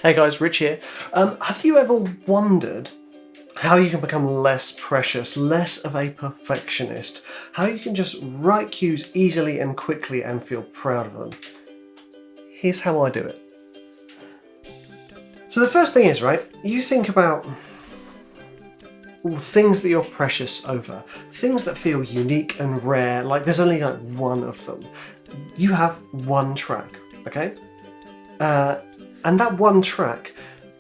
Hey guys, Rich here. Have you ever wondered how you can become less precious, less of a perfectionist? How you can just write cues easily and quickly and feel proud of them? Here's how I do it. So the first thing is, right, you think about things that you're precious over, things that feel unique and rare, like there's only like one of them. You have one track, okay? And that one track,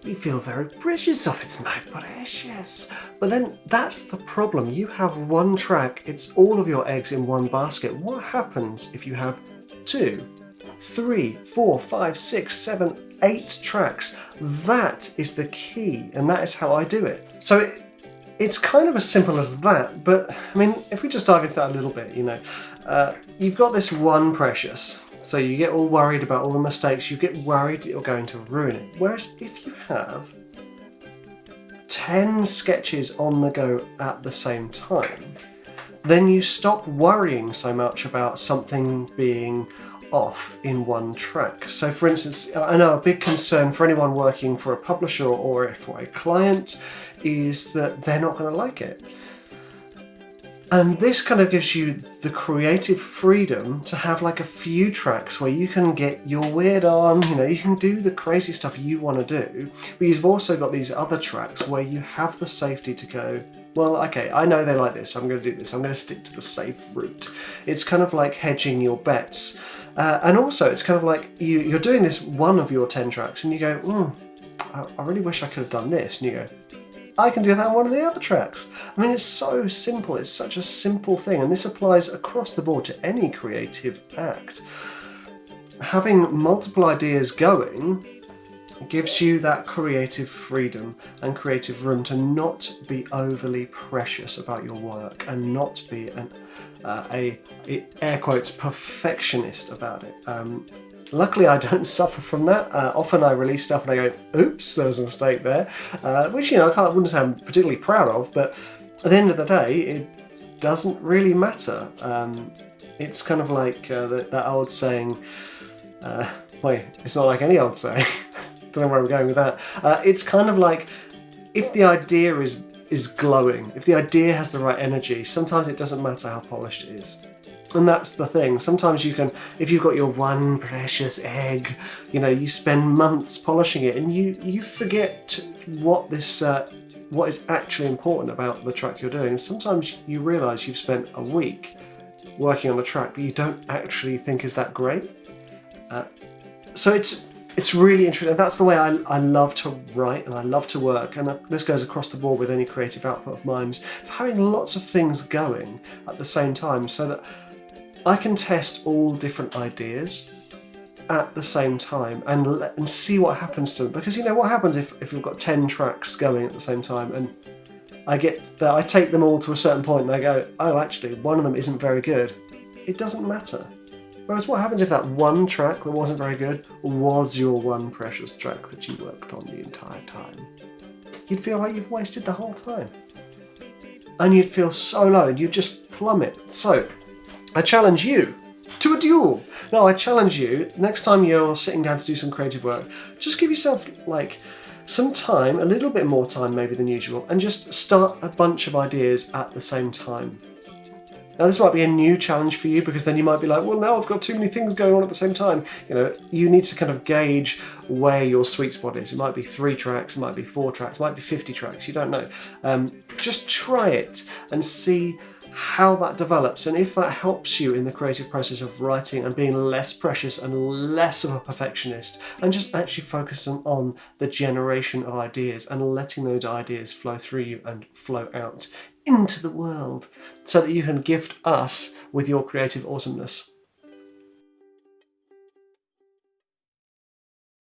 you feel very precious of. It's not precious. But then that's the problem. You have one track, it's all of your eggs in one basket. What happens if you have 2, 3, 4, 5, 6, 7, 8 tracks? That is the key, and that is how I do it. So it's kind of as simple as that, but I mean, if we just dive into that a little bit, you've got this one precious. So you get all worried about all the mistakes, you get worried that you're going to ruin it. Whereas if you have 10 sketches on the go at the same time, then you stop worrying so much about something being off in one track. So for instance, I know a big concern for anyone working for a publisher or for a client is that they're not going to like it. And this kind of gives you the creative freedom to have like a few tracks where you can get your weird on, you can do the crazy stuff you want to do, but you've also got these other tracks where you have the safety to go, well, okay, I know they like this, I'm going to do this, I'm going to stick to the safe route. It's kind of like hedging your bets. And also it's kind of like you're doing this one of your 10 tracks and you go, I really wish I could have done this. And you go, I can do that on one of the other tracks. I mean, it's so simple. It's such a simple thing. And this applies across the board to any creative act. Having multiple ideas going gives you that creative freedom and creative room to not be overly precious about your work and not be a air quotes perfectionist about it. Luckily, I don't suffer from that. Often I release stuff and I go, oops, there was a mistake there, which, I wouldn't say I'm particularly proud of, but at the end of the day, it doesn't really matter. It's kind of like that old saying, it's not like any old saying, don't know where I'm going with that. It's kind of like, if the idea is glowing, if the idea has the right energy, sometimes it doesn't matter how polished it is. And that's the thing. Sometimes you can, if you've got your one precious egg, you spend months polishing it and you forget what is actually important about the track you're doing. And sometimes you realise you've spent a week working on a track that you don't actually think is that great. So it's really interesting. And that's the way I love to write and I love to work. And this goes across the board with any creative output of mine, is having lots of things going at the same time so that I can test all different ideas at the same time and see what happens to them. Because what happens if you've got 10 tracks going at the same time and I take them all to a certain point and I go, oh, actually, one of them isn't very good. It doesn't matter. Whereas what happens if that one track that wasn't very good was your one precious track that you worked on the entire time? You'd feel like you've wasted the whole time. And you'd feel so low and you'd just plummet. So I challenge you to a duel. No, I challenge you, next time you're sitting down to do some creative work, just give yourself some time, a little bit more time maybe than usual, and just start a bunch of ideas at the same time. Now this might be a new challenge for you because then you might be like, well, now I've got too many things going on at the same time. You need to kind of gauge where your sweet spot is. It might be 3 tracks, it might be 4 tracks, it might be 50 tracks, you don't know. Just try it and see how that develops, and if that helps you in the creative process of writing and being less precious and less of a perfectionist and just actually focusing on the generation of ideas and letting those ideas flow through you and flow out into the world so that you can gift us with your creative awesomeness.